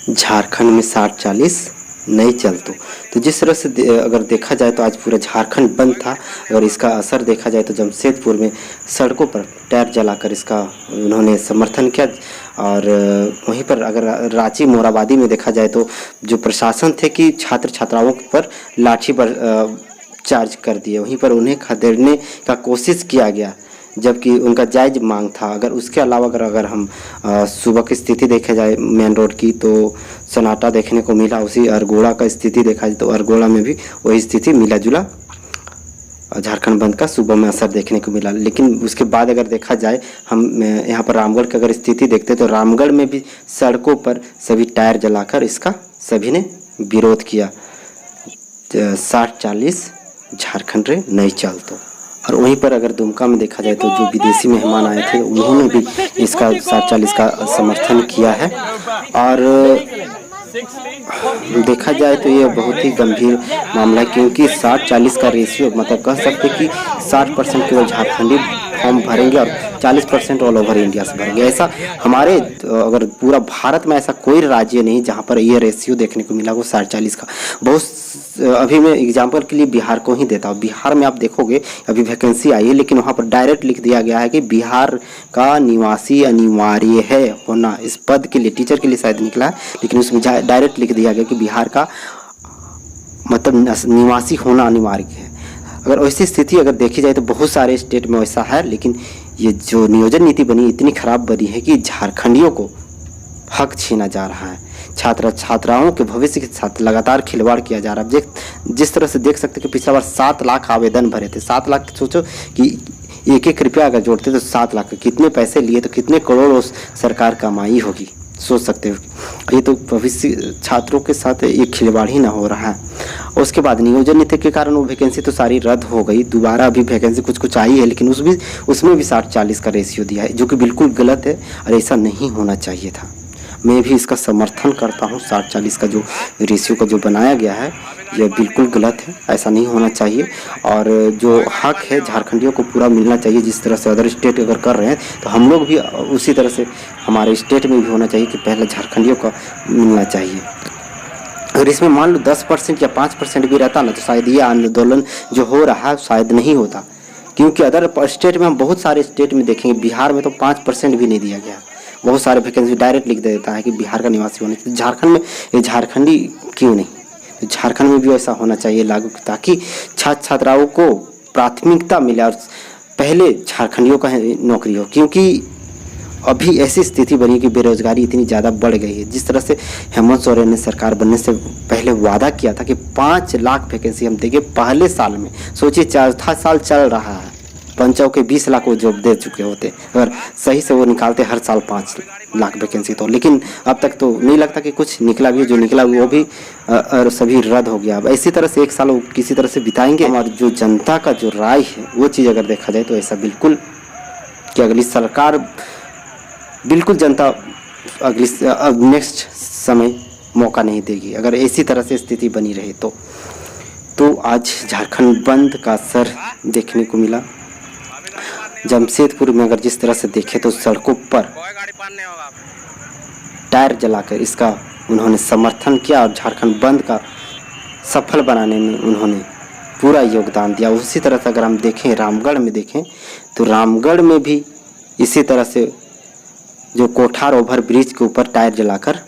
झारखंड में 60-40 नहीं चलतो। तो जिस तरह से अगर देखा जाए तो आज पूरा झारखंड बंद था। अगर इसका असर देखा जाए तो जमशेदपुर में सड़कों पर टायर जलाकर इसका उन्होंने समर्थन किया। और वहीं पर अगर रांची मोराबादी में देखा जाए तो जो प्रशासन थे कि छात्र छात्राओं पर लाठी पर चार्ज कर दिए, वहीं पर उन्हें खदेड़ने का कोशिश किया गया जबकि उनका जायज़ मांग था। अगर उसके अलावा अगर हम सुबह की स्थिति देखा जाए मेन रोड की तो सन्नाटा देखने को मिला। उसी अरगोड़ा का स्थिति देखा जाए तो अरगोड़ा में भी वही स्थिति मिला जुला झारखंड बंद का सुबह में असर देखने को मिला। लेकिन उसके बाद अगर देखा जाए हम यहाँ पर रामगढ़ की अगर स्थिति देखते तो रामगढ़ में भी सड़कों पर सभी टायर जलाकर इसका सभी ने विरोध किया। 60-40 झारखंड रे नहीं चलतो। और वहीं पर अगर दुमका में देखा जाए तो जो विदेशी मेहमान आए थे उन्होंने भी इसका 60-40 का समर्थन किया है। और देखा जाए तो ये बहुत ही गंभीर मामला है क्योंकि 60-40 का रेशियो मतलब कह सकते कि 60% केवल झारखंडी फॉर्म भरेंगे और 40% ऑल ओवर इंडिया से भरेंगे। ऐसा हमारे अगर पूरा भारत में ऐसा कोई राज्य नहीं जहाँ पर ये रेशियो देखने को मिला वो 60-40 का। बहुत अभी मैं एग्जांपल के लिए बिहार को ही देता हूँ। बिहार में आप देखोगे अभी वैकेंसी आई है लेकिन वहाँ पर डायरेक्ट लिख दिया गया है कि बिहार का निवासी अनिवार्य है होना। इस पद के लिए टीचर के लिए शायद निकला है लेकिन उसमें डायरेक्ट लिख दिया गया कि बिहार का मतलब निवासी होना अनिवार्य है। अगर वैसी स्थिति अगर देखी जाए तो बहुत सारे स्टेट में वैसा है, लेकिन ये जो नियोजन नीति बनी इतनी खराब बनी है कि झारखंडियों को हक छीना जा रहा है। छात्र छात्राओं के भविष्य के साथ लगातार खिलवाड़ किया जा रहा है। जिस तरह से देख सकते कि पिछला बार 7 लाख आवेदन भरे थे। 7 लाख सोचो कि 1-1 रुपया अगर जोड़ते तो 7 लाख कितने पैसे लिए तो कितने करोड़ उस सरकार कमाई होगी, सोच सकते हो। ये तो भविष्य छात्रों के साथ एक खिलवाड़ ही ना हो रहा है। उसके बाद नियोजन नीति के कारण वो वैकेंसी तो सारी रद्द हो गई। दोबारा अभी वैकेंसी कुछ आई है लेकिन उसमें भी 60-40 का रेशियो दिया है जो कि बिल्कुल गलत है और ऐसा नहीं होना चाहिए था। मैं भी इसका समर्थन करता हूँ। 60-40 का जो रेशियो का जो बनाया गया है यह बिल्कुल गलत है, ऐसा नहीं होना चाहिए। और जो हक है झारखंडियों को पूरा मिलना चाहिए। जिस तरह से अदर स्टेट अगर कर रहे हैं तो हम लोग भी उसी तरह से हमारे स्टेट में भी होना चाहिए कि पहले झारखंडियों का मिलना चाहिए। अगर इसमें मान लो 10% या 5% भी रहता ना तो शायद ये आंदोलन जो हो रहा है शायद नहीं होता। क्योंकि अदर स्टेट में हम बहुत सारे स्टेट में देखेंगे, बिहार में तो 5% भी नहीं दिया गया। बहुत सारे वैकेंसी डायरेक्ट लिख देता है कि बिहार का निवासी होने चाहिए। झारखंड में ये झारखंडी क्यों नहीं? तो झारखंड में भी ऐसा होना चाहिए लागू, ताकि छात्र छात्राओं को प्राथमिकता मिले और पहले झारखंडियों का नौकरी हो। क्योंकि अभी ऐसी स्थिति बनी कि बेरोजगारी इतनी ज़्यादा बढ़ गई है। जिस तरह से हेमंत सोरेन ने सरकार बनने से पहले वादा किया था कि 5 लाख वैकेंसी हम देंगे पहले साल में। सोचिए 4था साल चल रहा है, पंचायत के 20 लाख वो जॉब दे चुके होते अगर सही से वो निकालते हर साल 5 लाख वैकेंसी तो। लेकिन अब तक तो नहीं लगता कि कुछ निकला भी, जो निकला वो भी सभी रद्द हो गया। अब इसी तरह से 1 साल वो किसी तरह से बिताएंगे। और जो जनता का जो राय है वो चीज़ अगर देखा जाए तो ऐसा बिल्कुल कि अगली सरकार बिल्कुल जनता अब नेक्स्ट समय मौका नहीं देगी अगर इसी तरह से स्थिति बनी रहे तो आज झारखंड बंद का असर देखने को मिला। जमशेदपुर में अगर जिस तरह से देखें तो सड़कों पर टायर जलाकर इसका उन्होंने समर्थन किया और झारखंड बंद का सफल बनाने में उन्होंने पूरा योगदान दिया। उसी तरह से अगर हम देखें रामगढ़ में देखें तो रामगढ़ में भी इसी तरह से जो कोठार ओवर ब्रिज के ऊपर टायर जलाकर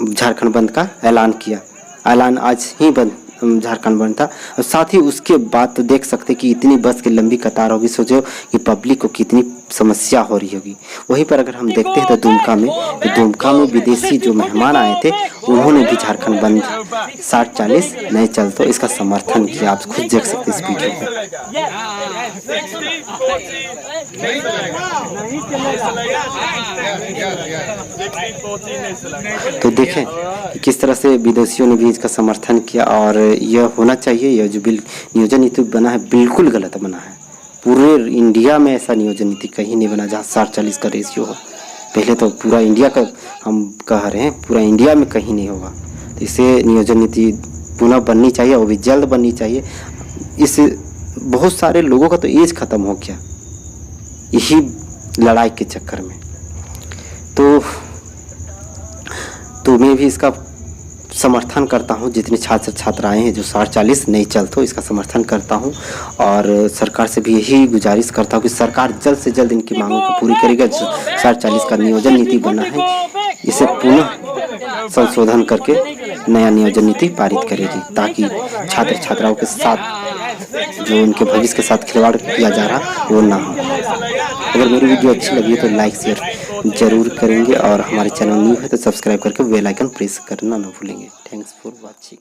झारखंड बंद का ऐलान किया। ऐलान आज ही बंद झारखंड बंद था। और साथ ही उसके बाद तो देख सकते कि इतनी बस की लंबी कतार होगी। सोचो कि पब्लिक को कितनी समस्या हो रही होगी। वहीं पर अगर हम देखते हैं तो दुमका में विदेशी जो मेहमान आए थे उन्होंने भी झारखंड बंद 60-40 नहीं चल तो इसका समर्थन किया। आप खुद देख सकते इस वीडियो को। तो देखें कि किस तरह से विदेशियों ने भी इसका समर्थन किया। और यह होना चाहिए, यह जो नियोजन नीति बना है बिल्कुल गलत बना है। पूरे इंडिया में ऐसा नियोजन नीति कहीं नहीं बना जहाँ 60-40 का रेशियो हो। पहले तो पूरा इंडिया का हम कह रहे हैं, पूरा इंडिया में कहीं नहीं होगा। तो इसे नियोजन नीति पुनः बननी चाहिए, वो भी जल्द बननी चाहिए। इस बहुत सारे लोगों का तो एज ख़त्म हो गया यही लड़ाई के चक्कर में। तो तो मैं भी इसका समर्थन करता हूं। जितने छात्र छात्राएं हैं जो 60-40 नहीं चल तो इसका समर्थन करता हूं और सरकार से भी यही गुजारिश करता हूं कि सरकार जल्द से जल्द इनकी मांगों को पूरी करेगा। 60-40 का नियोजन नीति बना है, इसे पुनः संशोधन करके नया नियोजन नीति पारित करेगी, ताकि छात्र छात्राओं के साथ जो उनके भविष्य के साथ खिलवाड़ किया जा रहा वो ना हो। अगर मेरी वीडियो अच्छी लगी तो लाइक शेयर जरूर करेंगे और हमारे चैनल न्यू है तो सब्सक्राइब करके बेल आइकन प्रेस करना ना भूलेंगे। Thanks for watching.